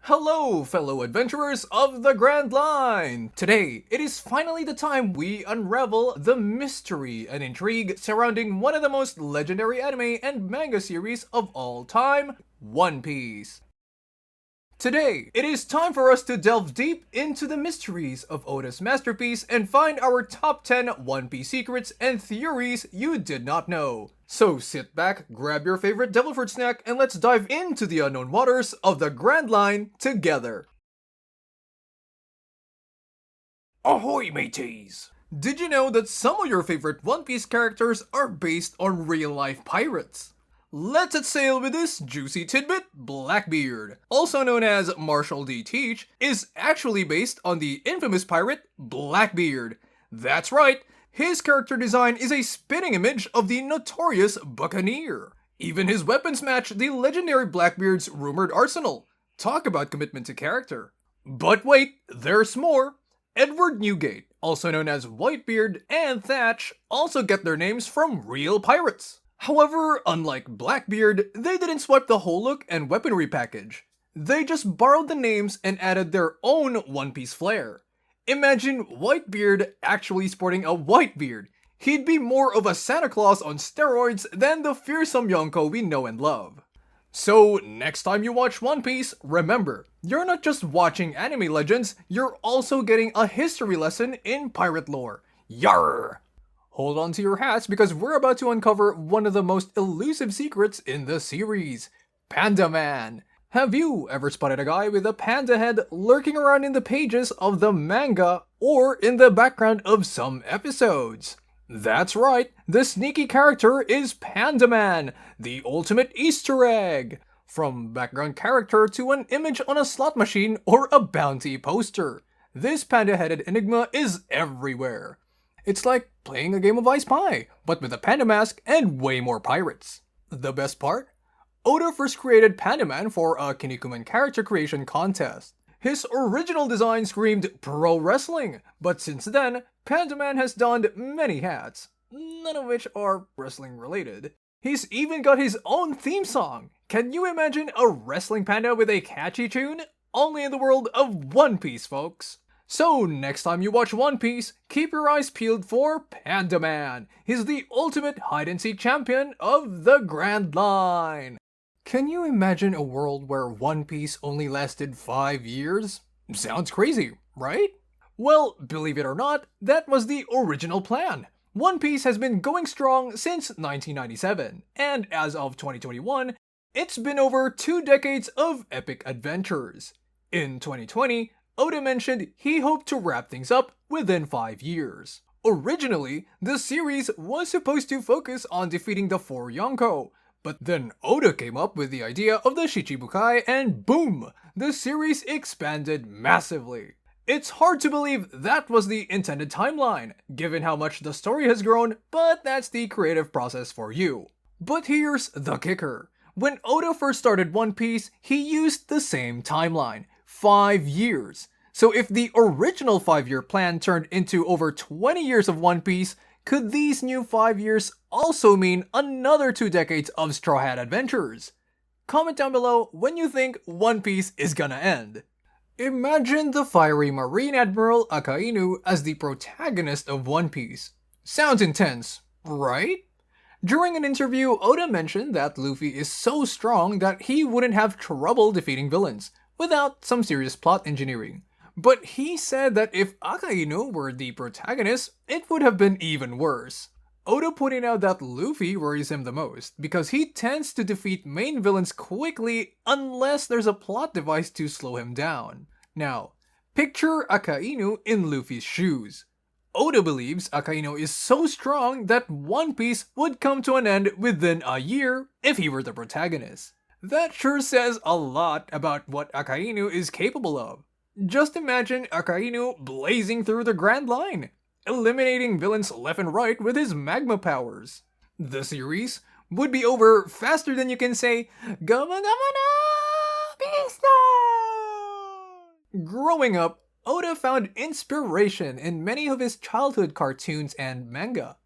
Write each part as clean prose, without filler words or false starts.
Hello, fellow adventurers of the Grand Line! Today, it is finally the time we unravel the mystery and intrigue surrounding one of the most legendary anime and manga series of all time, One Piece. Today, it is time for us to delve deep into the mysteries of Oda's masterpiece and find our top 10 One Piece secrets and theories you did not know. So sit back, grab your favorite devil fruit snack, and let's dive into the unknown waters of the Grand Line together. Ahoy, mateys! Did you know that some of your favorite One Piece characters are based on real-life pirates? Let's set sail with this juicy tidbit. Blackbeard, also known as Marshall D. Teach, is actually based on the infamous pirate Blackbeard. That's right, his character design is a spitting image of the notorious Buccaneer. Even his weapons match the legendary Blackbeard's rumored arsenal. Talk about commitment to character. But wait, there's more. Edward Newgate, also known as Whitebeard, and Thatch also get their names from real pirates. However, unlike Blackbeard, they didn't swipe the whole look and weaponry package. They just borrowed the names and added their own One Piece flair. Imagine Whitebeard actually sporting a white beard. He'd be more of a Santa Claus on steroids than the fearsome Yonko we know and love. So, next time you watch One Piece, remember, you're not just watching anime legends, you're also getting a history lesson in pirate lore. Yarr! Hold on to your hats because we're about to uncover one of the most elusive secrets in the series, Panda Man. Have you ever spotted a guy with a panda head lurking around in the pages of the manga or in the background of some episodes? That's right, the sneaky character is Panda Man, the ultimate Easter egg. From background character to an image on a slot machine or a bounty poster, this panda-headed enigma is everywhere. It's like playing a game of I Spy, but with a panda mask and way more pirates. The best part? Oda first created Panda Man for a Kinnikuman character creation contest. His original design screamed pro wrestling, but since then, Panda Man has donned many hats, none of which are wrestling related. He's even got his own theme song. Can you imagine a wrestling panda with a catchy tune? Only in the world of One Piece, folks. So, next time you watch One Piece, keep your eyes peeled for Panda Man. He's the ultimate hide-and-seek champion of the Grand Line. Can you imagine a world where One Piece only lasted 5 years? Sounds crazy, right? Well, believe it or not, that was the original plan. One Piece has been going strong since 1997, and as of 2021, it's been over 2 decades of epic adventures. In 2020, Oda mentioned he hoped to wrap things up within 5 years. Originally, the series was supposed to focus on defeating the 4 Yonko, but then Oda came up with the idea of the Shichibukai and boom, the series expanded massively. It's hard to believe that was the intended timeline, given how much the story has grown, but that's the creative process for you. But here's the kicker. When Oda first started One Piece, he used the same timeline. 5 years. So if the original 5-year plan turned into over 20 years of One Piece, could these new 5 years also mean another 2 decades of Straw Hat adventures? Comment down below when you think One Piece is gonna end. Imagine the fiery Marine Admiral Akainu as the protagonist of One Piece. Sounds intense, right? During an interview, Oda mentioned that Luffy is so strong that he wouldn't have trouble defeating villains without some serious plot engineering. But he said that if Akainu were the protagonist, it would have been even worse. Oda pointing out that Luffy worries him the most because he tends to defeat main villains quickly unless there's a plot device to slow him down. Now, picture Akainu in Luffy's shoes. Oda believes Akainu is so strong that One Piece would come to an end within a year if he were the protagonist. That sure says a lot about what Akainu is capable of. Just imagine Akainu blazing through the Grand Line, eliminating villains left and right with his magma powers. The series would be over faster than you can say, "Gama gama na pista!" Growing up, Oda found inspiration in many of his childhood cartoons and manga.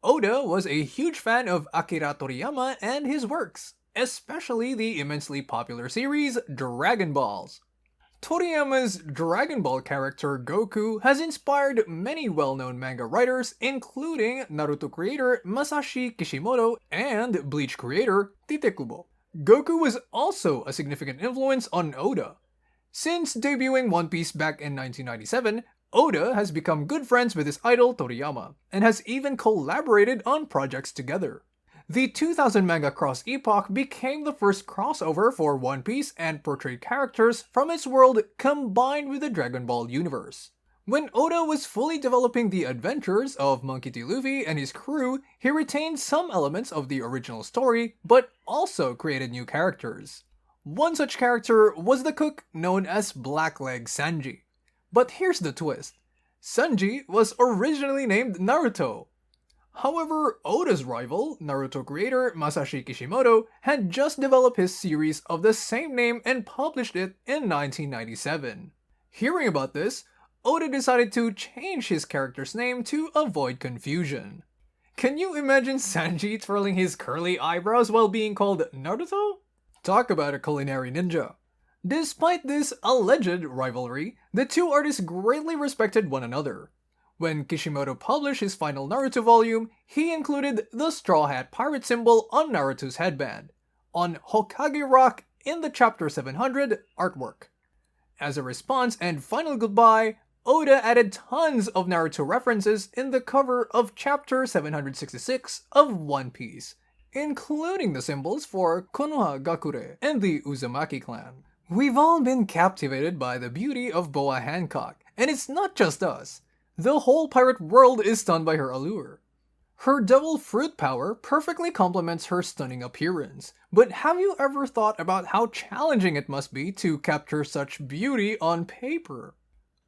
Oda was a huge fan of Akira Toriyama and his works. especially the immensely popular series Dragon Balls. Toriyama's Dragon Ball character Goku has inspired many well-known manga writers, including Naruto creator Masashi Kishimoto and Bleach creator Tite Kubo. Goku was also a significant influence on Oda. Since debuting One Piece back in 1997, Oda has become good friends with his idol Toriyama, and has even collaborated on projects together. The 2000 manga Cross Epoch became the first crossover for One Piece and portrayed characters from its world combined with the Dragon Ball universe. When Oda was fully developing the adventures of Monkey D. Luffy and his crew, he retained some elements of the original story, but also created new characters. One such character was the cook known as Blackleg Sanji. But here's the twist. Sanji was originally named Naruto. However, Oda's rival, Naruto creator Masashi Kishimoto, had just developed his series of the same name and published it in 1997. Hearing about this, Oda decided to change his character's name to avoid confusion. Can you imagine Sanji twirling his curly eyebrows while being called Naruto? Talk about a culinary ninja. Despite this alleged rivalry, the two artists greatly respected one another. When Kishimoto published his final Naruto volume, he included the Straw Hat Pirate symbol on Naruto's headband, on Hokage Rock in the Chapter 700 artwork. As a response and final goodbye, Oda added tons of Naruto references in the cover of Chapter 766 of One Piece, including the symbols for Konoha Gakure and the Uzumaki clan. We've all been captivated by the beauty of Boa Hancock, and it's not just us. The whole pirate world is stunned by her allure. Her double fruit power perfectly complements her stunning appearance, but have you ever thought about how challenging it must be to capture such beauty on paper?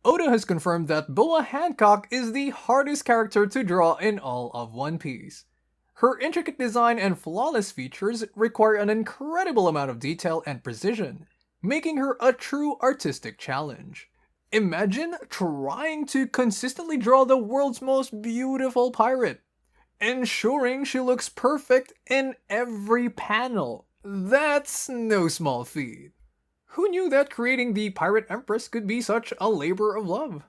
Oda has confirmed that Boa Hancock is the hardest character to draw in all of One Piece. Her intricate design and flawless features require an incredible amount of detail and precision, making her a true artistic challenge. Imagine trying to consistently draw the world's most beautiful pirate, ensuring she looks perfect in every panel. That's no small feat. Who knew that creating the Pirate Empress could be such a labor of love?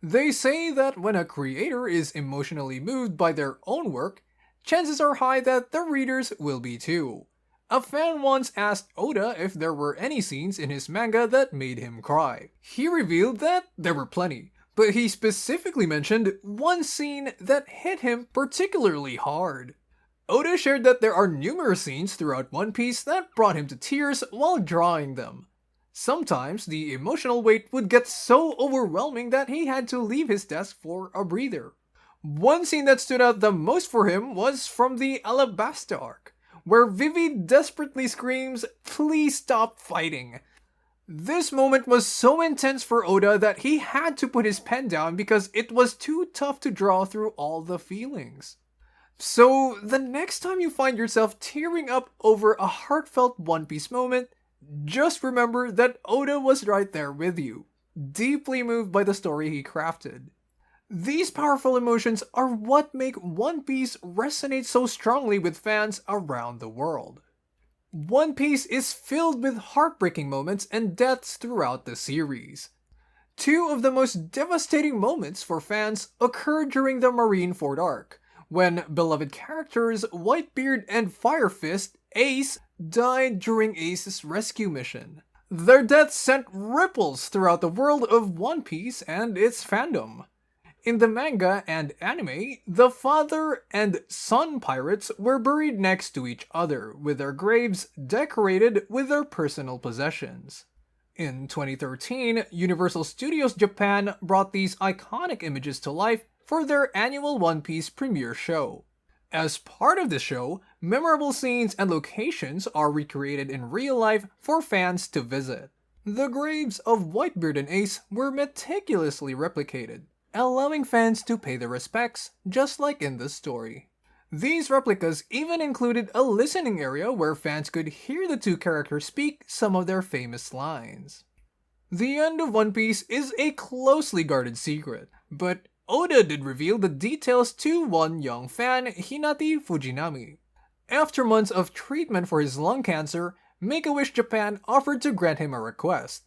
They say that when a creator is emotionally moved by their own work, chances are high that the readers will be too. A fan once asked Oda if there were any scenes in his manga that made him cry. He revealed that there were plenty, but he specifically mentioned one scene that hit him particularly hard. Oda shared that there are numerous scenes throughout One Piece that brought him to tears while drawing them. Sometimes the emotional weight would get so overwhelming that he had to leave his desk for a breather. One scene that stood out the most for him was from the Alabasta arc, where Vivi desperately screams, "Please stop fighting." This moment was so intense for Oda that he had to put his pen down because it was too tough to draw through all the feelings. So, the next time you find yourself tearing up over a heartfelt One Piece moment, just remember that Oda was right there with you, deeply moved by the story he crafted. These powerful emotions are what make One Piece resonate so strongly with fans around the world. One Piece is filled with heartbreaking moments and deaths throughout the series. Two of the most devastating moments for fans occur during the Marineford arc, when beloved characters Whitebeard and Fire Fist, Ace, died during Ace's rescue mission. Their deaths sent ripples throughout the world of One Piece and its fandom. In the manga and anime, the father and son pirates were buried next to each other, with their graves decorated with their personal possessions. In 2013, Universal Studios Japan brought these iconic images to life for their annual One Piece premiere show. As part of the show, memorable scenes and locations are recreated in real life for fans to visit. The graves of Whitebeard and Ace were meticulously replicated, allowing fans to pay their respects, just like in the story. These replicas even included a listening area where fans could hear the two characters speak some of their famous lines. The end of One Piece is a closely guarded secret, but Oda did reveal the details to one young fan, Hinata Fujinami. After months of treatment for his lung cancer, Make-A-Wish Japan offered to grant him a request.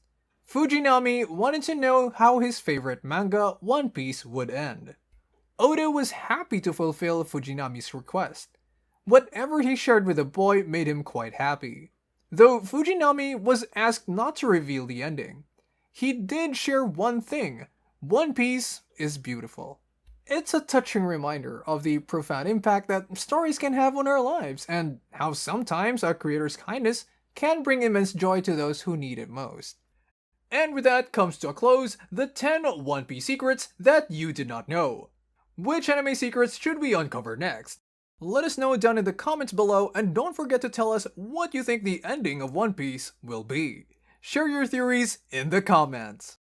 Fujinami wanted to know how his favorite manga, One Piece, would end. Oda was happy to fulfill Fujinami's request. Whatever he shared with the boy made him quite happy. Though Fujinami was asked not to reveal the ending, he did share one thing: One Piece is beautiful. It's a touching reminder of the profound impact that stories can have on our lives, and how sometimes a creator's kindness can bring immense joy to those who need it most. And with that comes to a close the 10 One Piece secrets that you did not know. Which anime secrets should we uncover next? Let us know down in the comments below, and don't forget to tell us what you think the ending of One Piece will be. Share your theories in the comments.